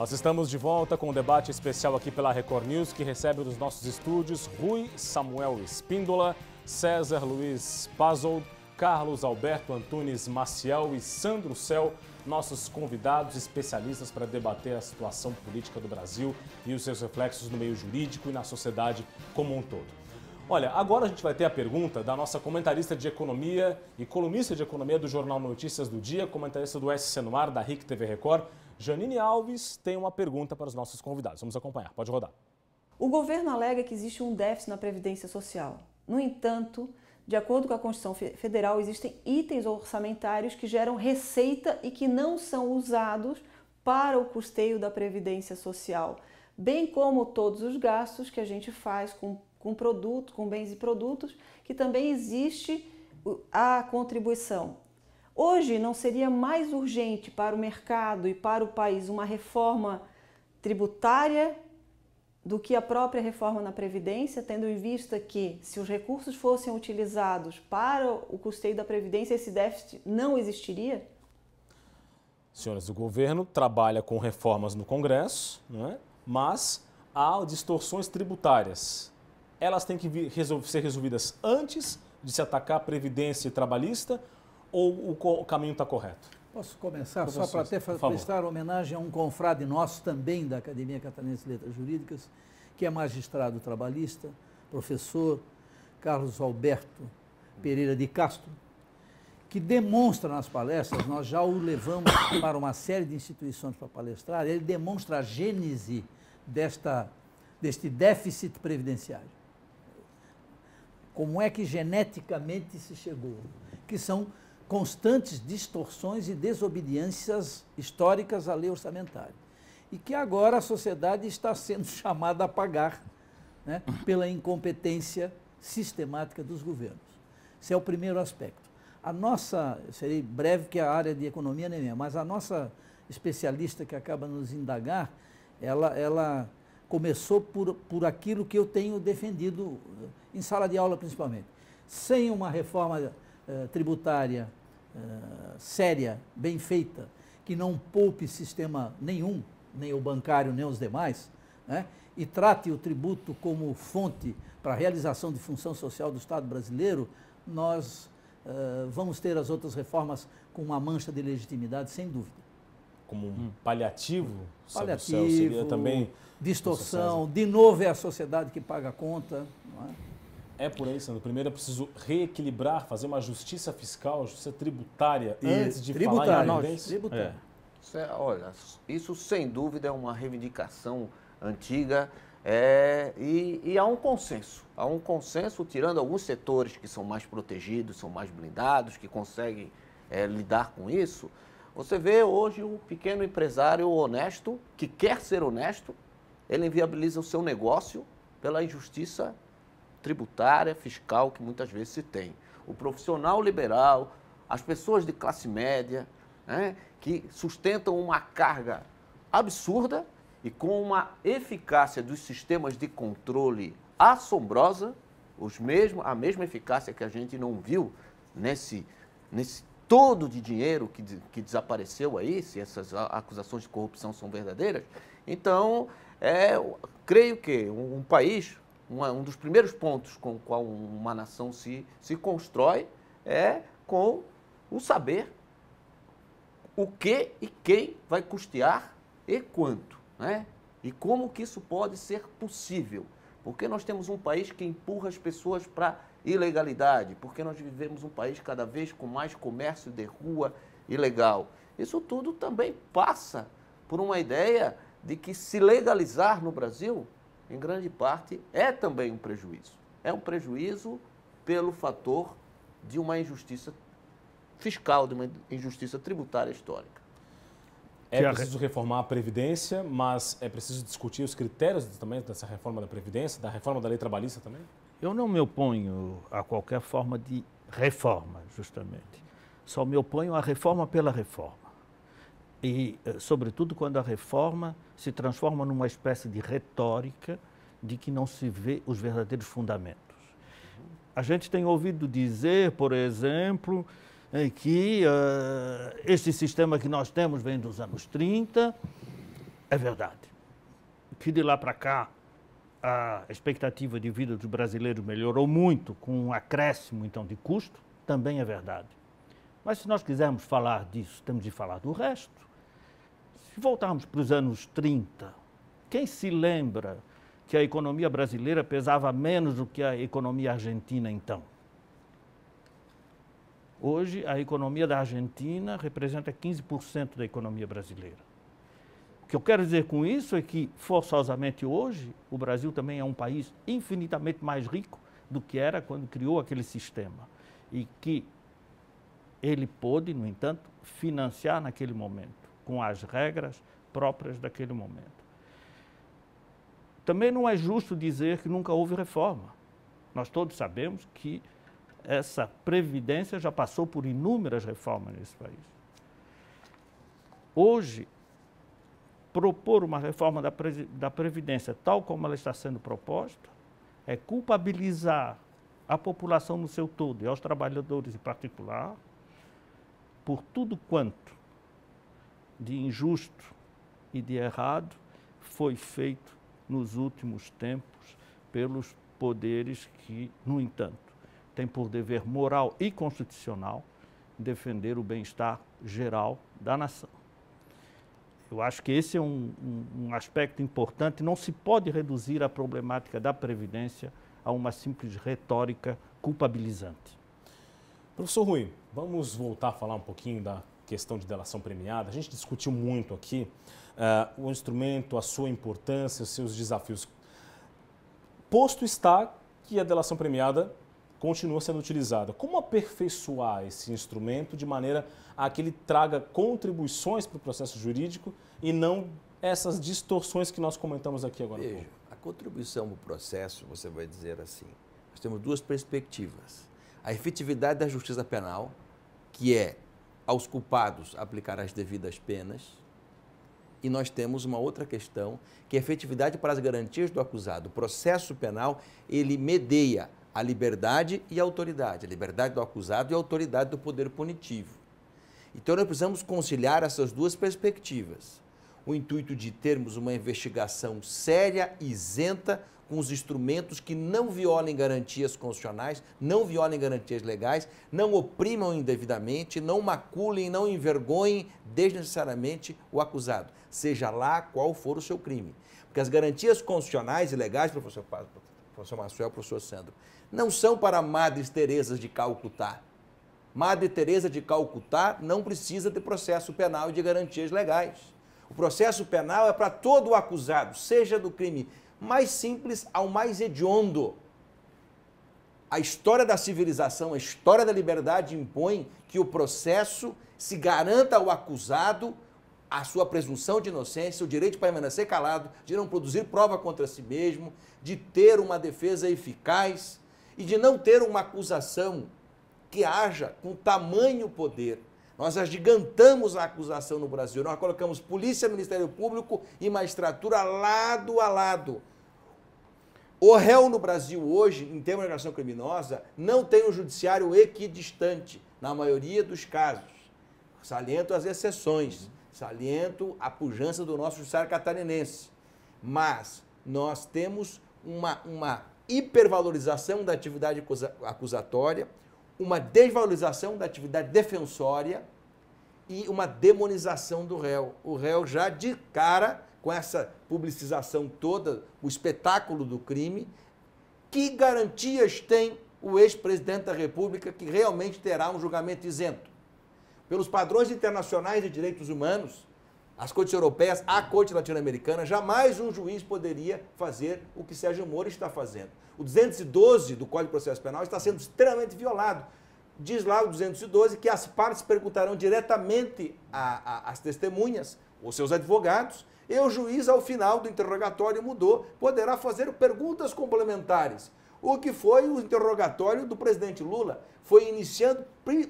Nós estamos de volta com um debate especial aqui pela Record News, que recebe nos nossos estúdios Rui Samuel Espíndola, César Luiz Pazold, Carlos Alberto Antunes Maciel e Sandro Cel, nossos convidados especialistas para debater a situação política do Brasil e os seus reflexos no meio jurídico e na sociedade como um todo. Olha, agora a gente vai ter a pergunta da nossa comentarista de economia e colunista de economia do Jornal Notícias do Dia, comentarista do SC no Ar, da RIC TV Record. Janine Alves tem uma pergunta para os nossos convidados. Vamos acompanhar. Pode rodar. O governo alega que existe um déficit na Previdência Social. No entanto, de acordo com a Constituição Federal, existem itens orçamentários que geram receita e que não são usados para o custeio da Previdência Social, bem como todos os gastos que a gente faz com produtos, com bens e produtos, que também existe a contribuição. Hoje não seria mais urgente para o mercado e para o país uma reforma tributária do que a própria reforma na Previdência, tendo em vista que, se os recursos fossem utilizados para o custeio da Previdência, esse déficit não existiria? Senhores, o governo trabalha com reformas no Congresso, né? Mas há distorções tributárias. Elas têm que ser resolvidas antes de se atacar a Previdência Trabalhista ou o caminho está correto? Posso começar só para até prestar homenagem a um confrade nosso também da Academia Catarinense de Letras Jurídicas, que é magistrado trabalhista, professor Carlos Alberto Pereira de Castro, que demonstra nas palestras, nós já o levamos para uma série de instituições para palestrar, ele demonstra a gênese deste déficit previdenciário. Como é que geneticamente se chegou? Que são constantes distorções e desobediências históricas à lei orçamentária. E que agora a sociedade está sendo chamada a pagar, né, pela incompetência sistemática dos governos. Esse é o primeiro aspecto. A nossa, serei breve que a área de economia nem é minha, mas a nossa especialista que acaba nos indagar, ela começou por aquilo que eu tenho defendido em sala de aula principalmente. Sem uma reforma tributária séria, bem feita, que não poupe sistema nenhum, nem o bancário, nem os demais, né, e trate o tributo como fonte para a realização de função social do Estado brasileiro, nós vamos ter as outras reformas com uma mancha de legitimidade, sem dúvida. Como um paliativo? Paliativo, seria também distorção, de novo é a sociedade que paga a conta, não é? É por aí, Sandro. Primeiro é preciso reequilibrar, fazer uma justiça fiscal, justiça tributária, antes de falar em previdência? Olha, isso sem dúvida é uma reivindicação antiga e há um consenso. Há um consenso, tirando alguns setores que são mais protegidos, são mais blindados, que conseguem lidar com isso. Você vê hoje o pequeno empresário honesto, que quer ser honesto, ele inviabiliza o seu negócio pela injustiça tributária, fiscal, que muitas vezes se tem. O profissional liberal, as pessoas de classe média, né, que sustentam uma carga absurda e com uma eficácia dos sistemas de controle assombrosa, a mesma eficácia que a gente não viu nesse todo de dinheiro que desapareceu aí, se essas acusações de corrupção são verdadeiras. Então, creio que um país, um dos primeiros pontos com o qual uma nação se constrói é com o saber o que e quem vai custear e quanto, né? E como que isso pode ser possível. Porque nós temos um país que empurra as pessoas para ilegalidade, porque nós vivemos um país cada vez com mais comércio de rua ilegal. Isso tudo também passa por uma ideia de que se legalizar no Brasil, em grande parte, é também um prejuízo. É um prejuízo pelo fator de uma injustiça fiscal, de uma injustiça tributária histórica. É preciso reformar a Previdência, mas é preciso discutir os critérios também dessa reforma da Previdência, da reforma da lei trabalhista também? Eu não me oponho a qualquer forma de reforma, justamente. Só me oponho à reforma pela reforma. E, sobretudo, quando a reforma se transforma numa espécie de retórica de que não se vê os verdadeiros fundamentos. A gente tem ouvido dizer, por exemplo, que este sistema que nós temos vem dos anos 30, é verdade. Que de lá para cá a expectativa de vida dos brasileiros melhorou muito com um acréscimo, então, de custo, também é verdade. Mas se nós quisermos falar disso, temos de falar do resto. Se voltarmos para os anos 30, quem se lembra que a economia brasileira pesava menos do que a economia argentina então? Hoje, a economia da Argentina representa 15% da economia brasileira. O que eu quero dizer com isso é que, forçosamente hoje, o Brasil também é um país infinitamente mais rico do que era quando criou aquele sistema. E que ele pôde, no entanto, financiar naquele momento, com as regras próprias daquele momento. Também não é justo dizer que nunca houve reforma. Nós todos sabemos que essa Previdência já passou por inúmeras reformas nesse país. Hoje, propor uma reforma da Previdência tal como ela está sendo proposta é culpabilizar a população no seu todo e aos trabalhadores em particular por tudo quanto de injusto e de errado foi feito nos últimos tempos pelos poderes que, no entanto, têm por dever moral e constitucional defender o bem-estar geral da nação. Eu acho que esse é um aspecto importante. Não se pode reduzir a problemática da Previdência a uma simples retórica culpabilizante. Professor Rui, vamos voltar a falar um pouquinho da questão de delação premiada. A gente discutiu muito aqui o instrumento, a sua importância, os seus desafios. Posto está que a delação premiada continua sendo utilizada. Como aperfeiçoar esse instrumento de maneira a que ele traga contribuições para o processo jurídico e não essas distorções que nós comentamos aqui agora? Veja, a contribuição no processo, você vai dizer assim, nós temos duas perspectivas. A efetividade da justiça penal, que é aos culpados aplicar as devidas penas, e nós temos uma outra questão, que é a efetividade para as garantias do acusado. O processo penal, ele medeia a liberdade e a autoridade, a liberdade do acusado e a autoridade do poder punitivo. Então, nós precisamos conciliar essas duas perspectivas. O intuito de termos uma investigação séria, isenta, com os instrumentos que não violem garantias constitucionais, não violem garantias legais, não oprimam indevidamente, não maculem, não envergonhem desnecessariamente o acusado, seja lá qual for o seu crime. Porque as garantias constitucionais e legais, professor Massuel, professor Sandro, não são para Madre Teresa de Calcutá. Madre Teresa de Calcutá não precisa de processo penal e de garantias legais. O processo penal é para todo o acusado, seja do crime mais simples ao mais hediondo. A história da civilização, a história da liberdade impõe que o processo se garanta ao acusado a sua presunção de inocência, o direito de permanecer calado, de não produzir prova contra si mesmo, de ter uma defesa eficaz e de não ter uma acusação que haja com tamanho poder. Nós agigantamos a acusação no Brasil, nós colocamos polícia, Ministério Público e magistratura lado a lado. O réu no Brasil hoje, em termos de organização criminosa, não tem um judiciário equidistante, na maioria dos casos. Saliento as exceções, saliento a pujança do nosso judiciário catarinense. Mas nós temos uma hipervalorização da atividade acusatória, uma desvalorização da atividade defensória e uma demonização do réu. O réu já de cara, com essa publicização toda, o espetáculo do crime, que garantias tem o ex-presidente da República que realmente terá um julgamento isento? Pelos padrões internacionais de direitos humanos, as cortes europeias, a corte latino-americana, jamais um juiz poderia fazer o que Sérgio Moro está fazendo. O 212 do Código de Processo Penal está sendo extremamente violado. Diz lá o 212 que as partes perguntarão diretamente às testemunhas, ou seus advogados, e o juiz, ao final do interrogatório, poderá fazer perguntas complementares. O que foi o interrogatório do presidente Lula? Foi iniciando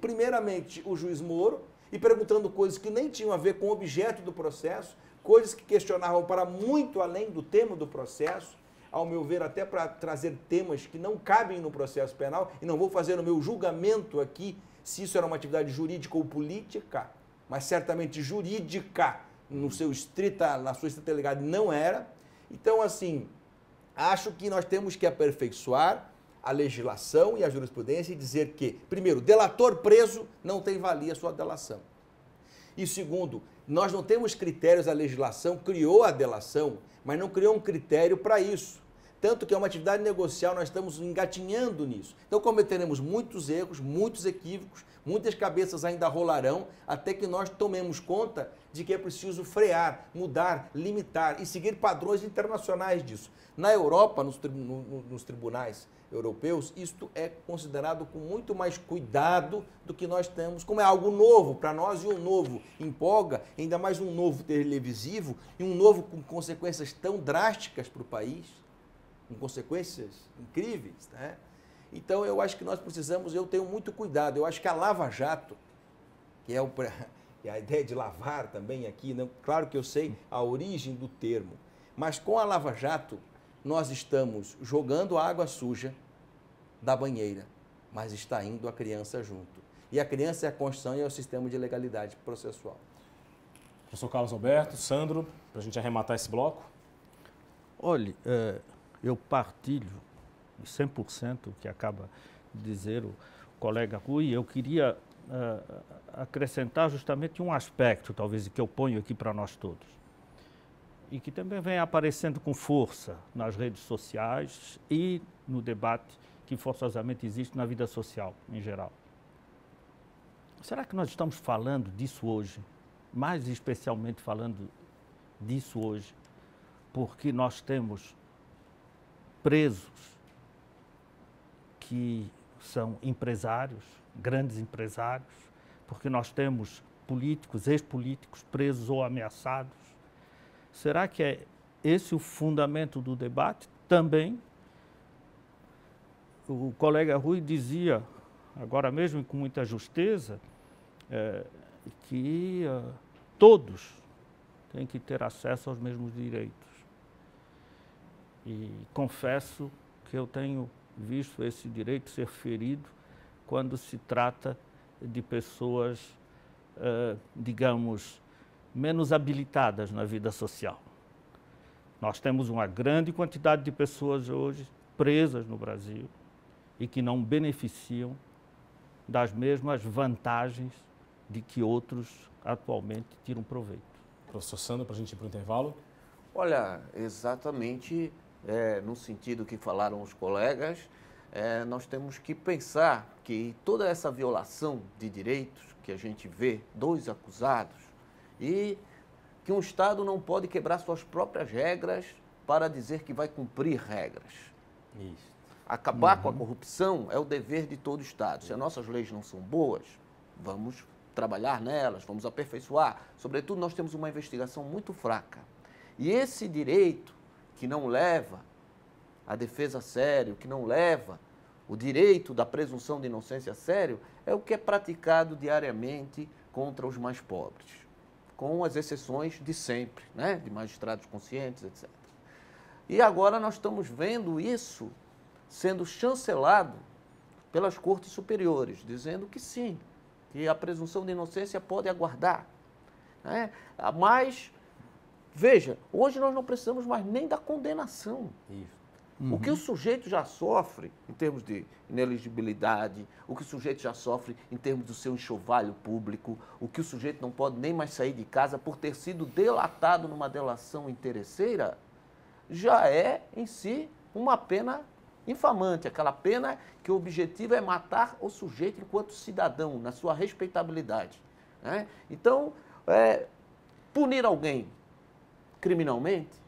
primeiramente o juiz Moro e perguntando coisas que nem tinham a ver com o objeto do processo, coisas que questionavam para muito além do tema do processo, ao meu ver, até para trazer temas que não cabem no processo penal, e não vou fazer o meu julgamento aqui se isso era uma atividade jurídica ou política, mas certamente jurídica, na sua estrita legalidade não era. Então, assim, acho que nós temos que aperfeiçoar a legislação e a jurisprudência e dizer que, primeiro, delator preso não tem valia a sua delação. E segundo, nós não temos critérios, a legislação criou a delação, mas não criou um critério para isso. Tanto que é uma atividade negocial, nós estamos engatinhando nisso. Então cometeremos muitos erros, muitos equívocos, muitas cabeças ainda rolarão, até que nós tomemos conta de que é preciso frear, mudar, limitar e seguir padrões internacionais disso. Na Europa, nos tribunais europeus, isto é considerado com muito mais cuidado do que nós temos, como é algo novo para nós, e um novo empolga, ainda mais um novo televisivo, e um novo com consequências tão drásticas para o país, com consequências incríveis, né? Então eu acho que nós precisamos, eu tenho muito cuidado, eu acho que a Lava Jato, que é a ideia de lavar também aqui, né? Claro que eu sei a origem do termo, mas com a Lava Jato nós estamos jogando a água suja da banheira, mas está indo a criança junto. E a criança é a Constituição e é o sistema de legalidade processual. Professor Carlos Alberto, Sandro, para a gente arrematar esse bloco. Olhe, eu partilho 100% o que acaba de dizer o colega Rui. Eu queria acrescentar justamente um aspecto, talvez, que eu ponho aqui para nós todos, e que também vem aparecendo com força nas redes sociais e no debate que forçosamente existe na vida social em geral. Será que nós estamos falando disso hoje, mais especialmente falando disso hoje, porque nós temos presos que são empresários, grandes empresários, porque nós temos políticos, ex-políticos presos ou ameaçados? Será que é esse o fundamento do debate? Também, o colega Rui dizia, agora mesmo com muita justeza, que todos têm que ter acesso aos mesmos direitos. E confesso que eu tenho visto esse direito ser ferido quando se trata de pessoas, digamos, menos habilitadas na vida social. Nós temos uma grande quantidade de pessoas hoje presas no Brasil e que não beneficiam das mesmas vantagens de que outros atualmente tiram proveito. Professor Sandro, para a gente ir para o intervalo. Olha, exatamente no sentido que falaram os colegas, nós temos que pensar que toda essa violação de direitos que a gente vê, dois acusados, e que um Estado não pode quebrar suas próprias regras para dizer que vai cumprir regras. Isso. Acabar com a corrupção é o dever de todo Estado. Se as nossas leis não são boas, vamos trabalhar nelas, vamos aperfeiçoar. Sobretudo, nós temos uma investigação muito fraca. E esse direito que não leva a defesa a sério, que não leva o direito da presunção de inocência a sério, é o que é praticado diariamente contra os mais pobres, com as exceções de sempre, né? De magistrados conscientes, etc. E agora nós estamos vendo isso sendo chancelado pelas cortes superiores, dizendo que sim, que a presunção de inocência pode aguardar, né? Mas, veja, hoje nós não precisamos mais nem da condenação. Isso. O que o sujeito já sofre em termos de ineligibilidade, o que o sujeito já sofre em termos do seu enxovalho público, o que o sujeito não pode nem mais sair de casa por ter sido delatado numa delação interesseira, já é em si uma pena infamante, aquela pena que o objetivo é matar o sujeito enquanto cidadão, na sua respeitabilidade, né? Então, punir alguém criminalmente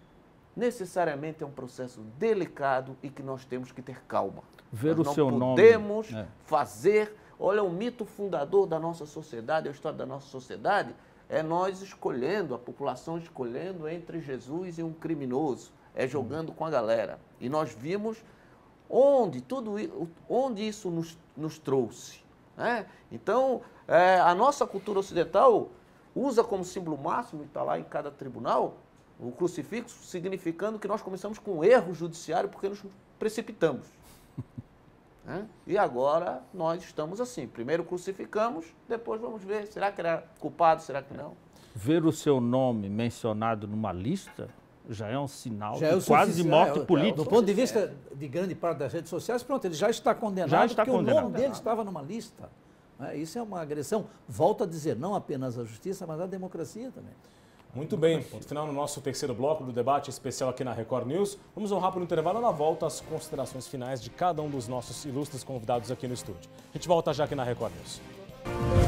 necessariamente é um processo delicado e que nós temos que ter calma. Ver nós o seu não nome. podemos fazer... Olha, o mito fundador da nossa sociedade, a história da nossa sociedade, é nós escolhendo, a população escolhendo entre Jesus e um criminoso, jogando com a galera. E nós vimos onde isso nos trouxe, né? Então, a nossa cultura ocidental usa como símbolo máximo, e está lá em cada tribunal, o crucifixo, significando que nós começamos com um erro judiciário porque nos precipitamos. Né? E agora nós estamos assim, primeiro crucificamos, depois vamos ver, será que era culpado, será que não? ver o seu nome mencionado numa lista já é um sinal Já é de quase morte política. Do ponto de vista de grande parte das redes sociais, pronto, ele já está condenado, Já está porque condenado. o nome dele estava numa lista. Isso é uma agressão, volto a dizer, não apenas à justiça, mas à democracia também. Muito bem, ponto final no nosso terceiro bloco do debate especial aqui na Record News. Vamos a um rápido intervalo, na volta as considerações finais de cada um dos nossos ilustres convidados aqui no estúdio. A gente volta já aqui na Record News.